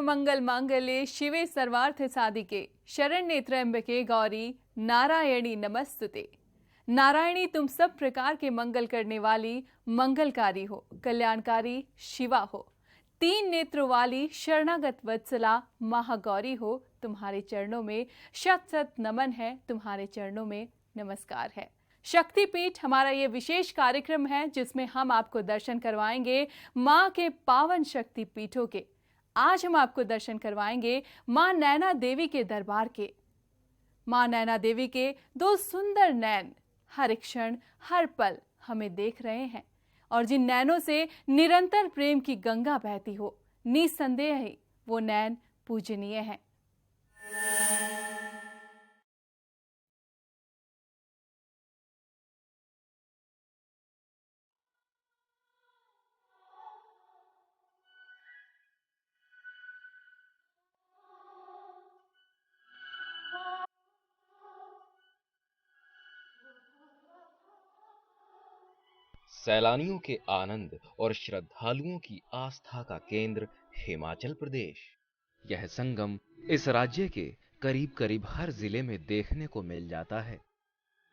सर्वमंगल मांगल्ये शिवे सर्वार्थ साधिके शरण्ये त्र्यंबके गौरी नारायणी नमस्तुते। नारायणी तुम सब प्रकार के मंगल करने वाली मंगलकारी हो, कल्याणकारी शिवा हो, तीन नेत्रों वाली शरणागत वत्सला महागौरी हो। तुम्हारे चरणों में शत शत नमन है, तुम्हारे चरणों में नमस्कार है। शक्तिपीठ हमारा ये विशेष कार्यक्रम है जिसमें हम आपको दर्शन करवाएंगे माँ के पावन शक्ति पीठों के। आज हम आपको दर्शन करवाएंगे माँ नैना देवी के दरबार के। माँ नैना देवी के दो सुंदर नैन हर क्षण हर पल हमें देख रहे हैं और जिन नैनों से निरंतर प्रेम की गंगा बहती हो, निसंदेह ही वो नैन पूजनीय हैं। सैलानियों के आनंद और श्रद्धालुओं की आस्था का केंद्र हिमाचल प्रदेश। यह संगम इस राज्य के करीब करीब हर जिले में देखने को मिल जाता है।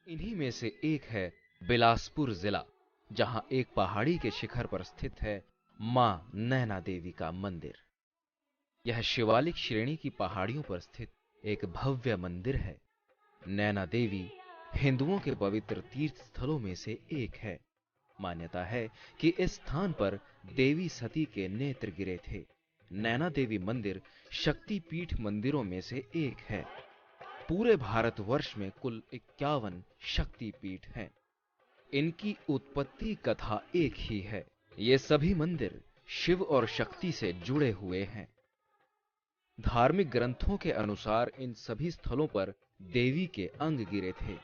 इन्हीं में से एक है बिलासपुर जिला, जहां एक पहाड़ी के शिखर पर स्थित है मां नैना देवी का मंदिर। यह शिवालिक श्रेणी की पहाड़ियों पर स्थित एक भव्य मंदिर है। नैना देवी हिंदुओं के पवित्र तीर्थ स्थलों में से एक है। मान्यता है कि इस स्थान पर देवी सती के नेत्र गिरे थे। नैना देवी मंदिर शक्ति पीठ मंदिरों में से एक है। पूरे भारतवर्ष में कुल 51 शक्ति पीठ हैं। इनकी उत्पत्ति कथा एक ही है। ये सभी मंदिर शिव और शक्ति से जुड़े हुए हैं। धार्मिक ग्रंथों के अनुसार इन सभी स्थलों पर देवी के अंग गिरे थे।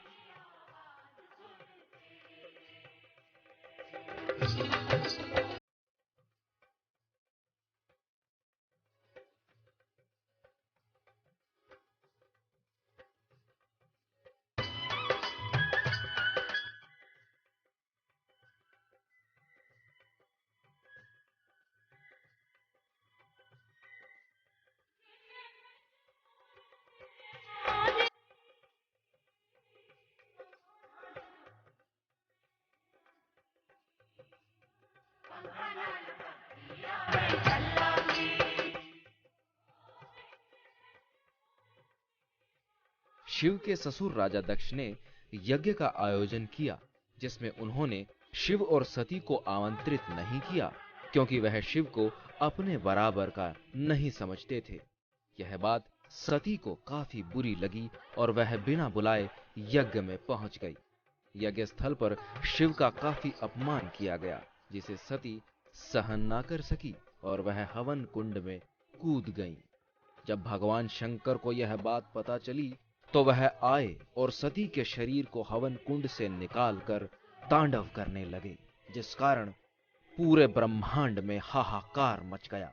शिव के ससुर राजा दक्ष ने यज्ञ का आयोजन किया, जिसमें उन्होंने शिव और सती को आमंत्रित नहीं किया, क्योंकि वह शिव को अपने बराबर का नहीं समझते थे। यह बात सती को काफी बुरी लगी और वह बिना बुलाए यज्ञ में पहुंच गई। यज्ञ स्थल पर शिव का काफी अपमान किया गया, जिसे सती सहन ना कर सकी और वह हवन कुंड में कूद गई। जब भगवान शंकर को यह बात पता चली तो वह आए और सती के शरीर को हवन कुंड से निकालकर तांडव करने लगे, जिस कारण पूरे ब्रह्मांड में हाहाकार मच गया।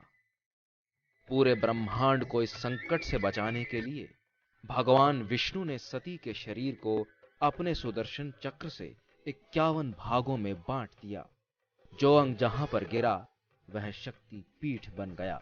पूरे ब्रह्मांड को इस संकट से बचाने के लिए भगवान विष्णु ने सती के शरीर को अपने सुदर्शन चक्र से 51 भागों में बांट दिया। जो अंग जहां पर गिरा वह शक्ति पीठ बन गया।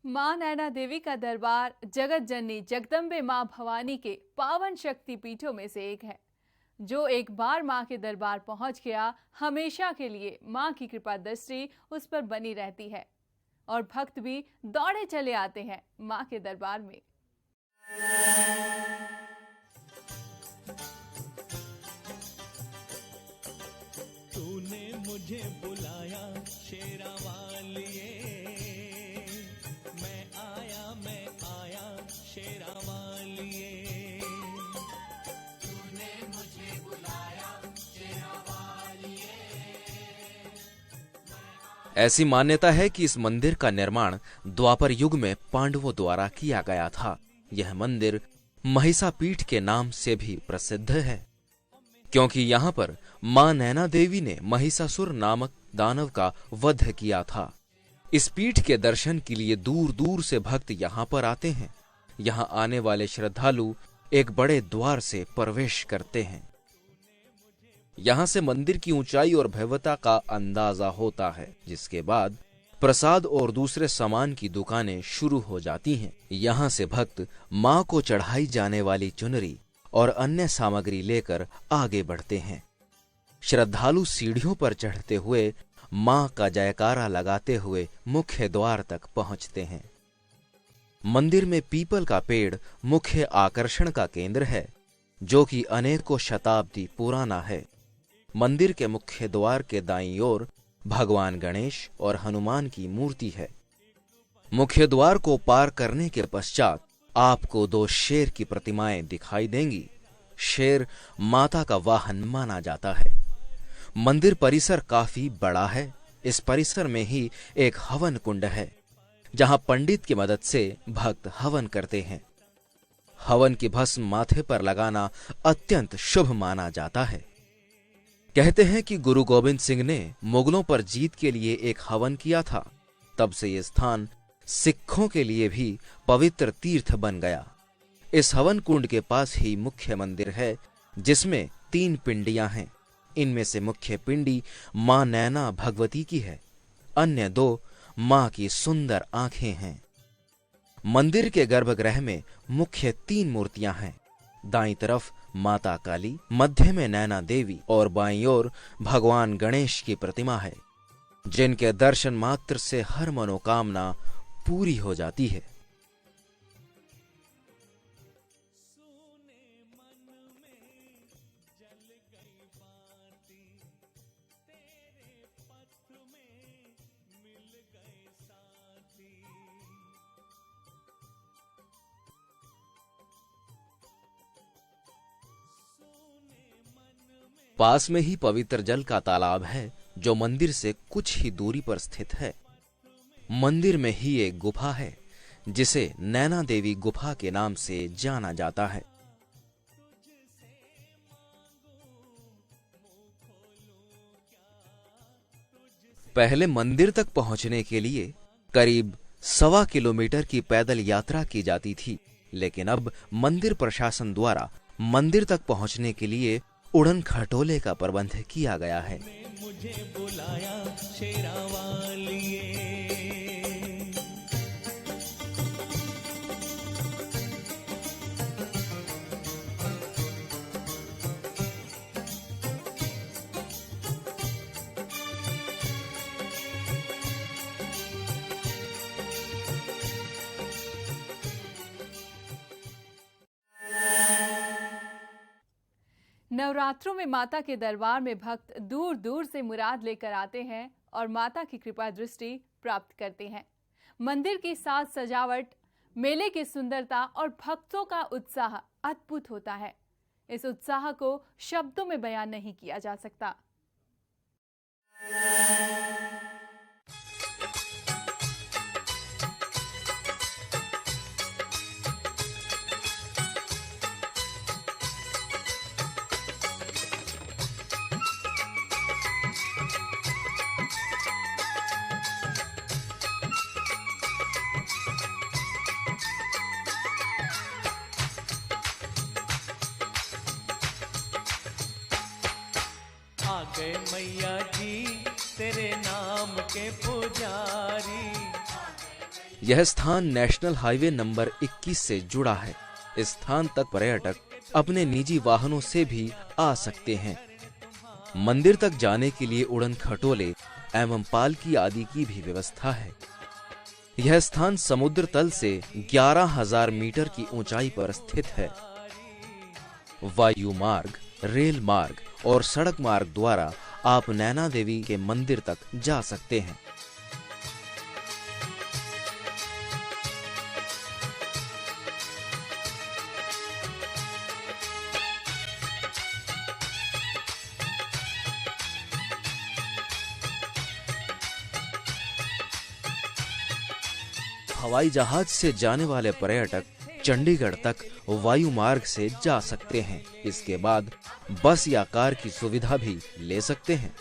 माँ नैना देवी का दरबार जगत जननी जगदम्बे माँ भवानी के पावन शक्ति पीठों में से एक है। जो एक बार माँ के दरबार पहुंच गया, हमेशा के लिए माँ की कृपा दृष्टि उस पर बनी रहती है और भक्त भी दौड़े चले आते हैं माँ के दरबार में। तूने मुझे बुलाया शेरा वालिए, मैं आया शेरा वालिए। तूने मुझे बुलाया शेरा वालिए। ऐसी मान्यता है कि इस मंदिर का निर्माण द्वापर युग में पांडवों द्वारा किया गया था। यह मंदिर महिषापीठ के नाम से भी प्रसिद्ध है, क्योंकि यहाँ पर मां नैना देवी ने महिषासुर नामक दानव का वध किया था। इस पीठ के दर्शन के लिए दूर दूर से भक्त यहाँ पर आते हैं। यहाँ आने वाले श्रद्धालु एक बड़े द्वार से प्रवेश करते हैं। यहाँ से मंदिर की ऊंचाई और भव्यता का अंदाजा होता है, जिसके बाद प्रसाद और दूसरे सामान की दुकानें शुरू हो जाती हैं। यहाँ से भक्त मां को चढ़ाई जाने वाली चुनरी और अन्य सामग्री लेकर आगे बढ़ते हैं। श्रद्धालु सीढ़ियों पर चढ़ते हुए मां का जयकारा लगाते हुए मुख्य द्वार तक पहुंचते हैं। मंदिर में पीपल का पेड़ मुख्य आकर्षण का केंद्र है, जो कि अनेकों शताब्दी पुराना है। मंदिर के मुख्य द्वार के दाईं ओर भगवान गणेश और हनुमान की मूर्ति है। मुख्य द्वार को पार करने के पश्चात आपको 2 शेर की प्रतिमाएं दिखाई देंगी। शेर माता का वाहन माना जाता है। मंदिर परिसर काफी बड़ा है। इस परिसर में ही एक हवन कुंड है, जहां पंडित की मदद से भक्त हवन करते हैं। हवन की भस्म माथे पर लगाना अत्यंत शुभ माना जाता है। कहते हैं कि गुरु गोविंद सिंह ने मुगलों पर जीत के लिए एक हवन किया था। तब से ये स्थान सिखों के लिए भी पवित्र तीर्थ बन गया। इस हवन कुंड के पास ही मुख्य मंदिर है, जिसमें 3 पिंडियां हैं। इनमें से मुख्य पिंडी मां नैना भगवती की है, अन्य 2 मां की सुंदर आंखें हैं। मंदिर के गर्भगृह में मुख्य 3 मूर्तियां हैं। दाईं तरफ माता काली, मध्य में नैना देवी और बाईं ओर भगवान गणेश की प्रतिमा है, जिनके दर्शन मात्र से हर मनोकामना पूरी हो जाती है। पास में ही पवित्र जल का तालाब है, जो मंदिर से कुछ ही दूरी पर स्थित है। मंदिर में ही एक गुफा है, जिसे नैना देवी गुफा के नाम से जाना जाता है। पहले मंदिर तक पहुंचने के लिए करीब 1.25 किलोमीटर की पैदल यात्रा की जाती थी, लेकिन अब मंदिर प्रशासन द्वारा मंदिर तक पहुंचने के लिए उड़न खटोले का प्रबंध किया गया है। मुझे बुलाया शेरावालिए। नवरात्रों में माता के दरबार में भक्त दूर दूर से मुराद लेकर आते हैं और माता की कृपा दृष्टि प्राप्त करते हैं। मंदिर की साज सजावट, मेले की सुंदरता और भक्तों का उत्साह अद्भुत होता है। इस उत्साह को शब्दों में बयान नहीं किया जा सकता। आ गए मैया जी तेरे नाम के पुजारी। यह स्थान नेशनल हाईवे नंबर 21 से जुड़ा है। इस स्थान तक पर्यटक अपने निजी वाहनों से भी आ सकते हैं। मंदिर तक जाने के लिए उड़न खटोले एवं पालकी आदि की भी व्यवस्था है। यह स्थान समुद्र तल से 11,000 मीटर की ऊंचाई पर स्थित है। वायु मार्ग, रेल मार्ग और सड़क मार्ग द्वारा आप नैना देवी के मंदिर तक जा सकते हैं। हवाई जहाज से जाने वाले पर्यटक चंडीगढ़ तक वायु मार्ग से जा सकते हैं। इसके बाद बस या कार की सुविधा भी ले सकते हैं।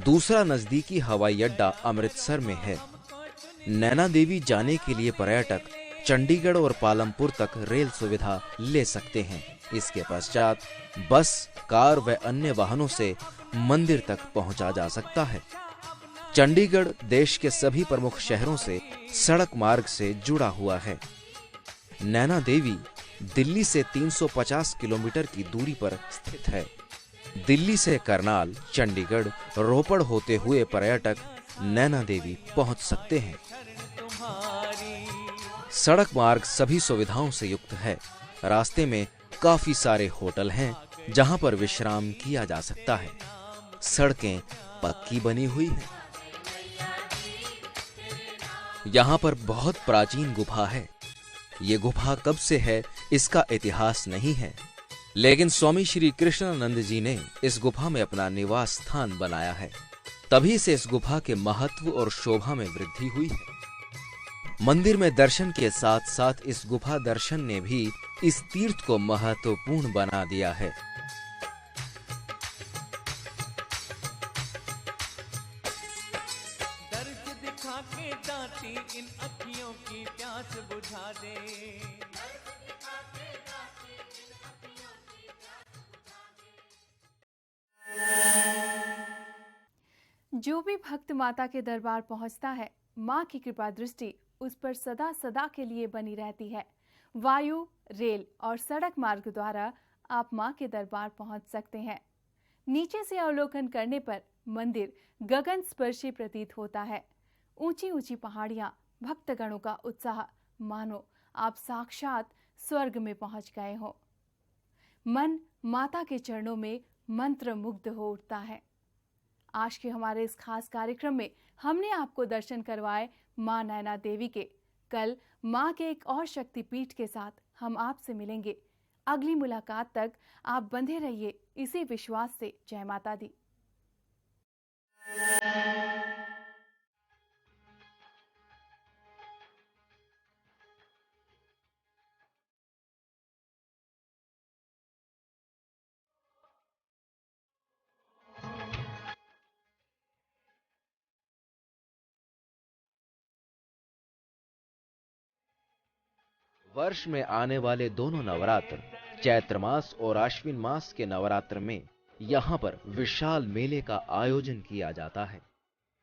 दूसरा नजदीकी हवाई अड्डा अमृतसर में है। नैना देवी जाने के लिए पर्यटक चंडीगढ़ और पालमपुर तक रेल सुविधा ले सकते हैं। इसके पश्चात बस, कार व अन्य वाहनों से मंदिर तक पहुंचा जा सकता है। चंडीगढ़ देश के सभी प्रमुख शहरों से सड़क मार्ग से जुड़ा हुआ है। नैना देवी दिल्ली से 350 किलोमीटर की दूरी पर स्थित है। दिल्ली से करनाल, चंडीगढ़, रोपड़ होते हुए पर्यटक नैना देवी पहुंच सकते हैं। सड़क मार्ग सभी सुविधाओं से युक्त है। रास्ते में काफी सारे होटल हैं जहां पर विश्राम किया जा सकता है। सड़कें पक्की बनी हुई हैं। यहां पर बहुत प्राचीन गुफा है। ये गुफा कब से है इसका इतिहास नहीं है, लेकिन स्वामी श्री कृष्णानंद जी ने इस गुफा में अपना निवास स्थान बनाया है। तभी से इस गुफा के महत्व और शोभा में वृद्धि हुई है। मंदिर में दर्शन के साथ साथ इस गुफा दर्शन ने भी इस तीर्थ को महत्वपूर्ण बना दिया है। दर्द दिखा के दाती इन अखियों की प्यास बुझा दे। जो भी भक्त माता के दरबार पहुंचता है, मां की कृपा दृष्टि उस पर सदा सदा के लिए बनी रहती है। वायु, रेल और सड़क मार्ग द्वारा आप मां के दरबार पहुंच सकते हैं। नीचे से अवलोकन करने पर मंदिर गगन स्पर्शी प्रतीत होता है। ऊंची ऊंची पहाड़ियां, भक्तगणों का उत्साह, मानो आप साक्षात स्वर्ग में पहुंच गए हो। मन माता के चरणों में मंत्र मुग्ध हो उठता है। आज के हमारे इस खास कार्यक्रम में हमने आपको दर्शन करवाए मां नैना देवी के। कल मां के एक और शक्तिपीठ के साथ हम आपसे मिलेंगे। अगली मुलाकात तक आप बंधे रहिए इसी विश्वास से। जय माता दी। वर्ष में आने वाले दोनों नवरात्र, चैत्र मास और आश्विन मास के नवरात्र में यहाँ पर विशाल मेले का आयोजन किया जाता है।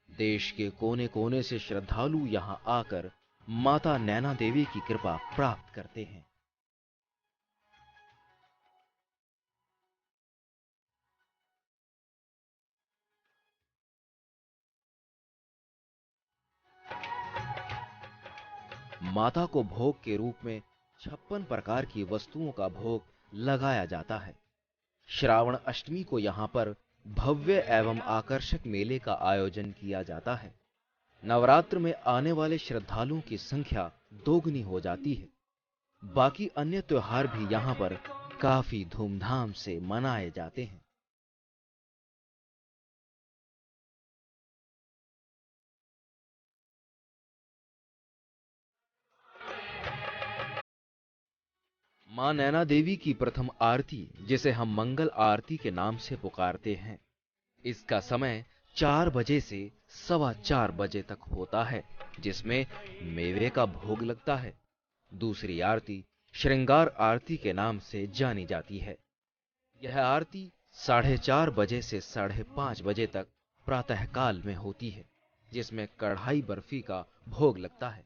देश के कोने कोने से श्रद्धालु यहाँ आकर माता नैना देवी की कृपा प्राप्त करते हैं। माता को भोग के रूप में 56 प्रकार की वस्तुओं का भोग लगाया जाता है। श्रावण अष्टमी को यहाँ पर भव्य एवं आकर्षक मेले का आयोजन किया जाता है। नवरात्र में आने वाले श्रद्धालुओं की संख्या दोगुनी हो जाती है। बाकी अन्य त्योहार भी यहाँ पर काफी धूमधाम से मनाए जाते हैं। मां नैना देवी की प्रथम आरती, जिसे हम मंगल आरती के नाम से पुकारते हैं, इसका समय 4 बजे से 4:15 बजे तक होता है, जिसमें मेवे का भोग लगता है। दूसरी आरती श्रृंगार आरती के नाम से जानी जाती है। यह आरती 4:30 बजे से 5:30 बजे तक प्रातःकाल में होती है, जिसमें कढ़ाई बर्फी का भोग लगता है।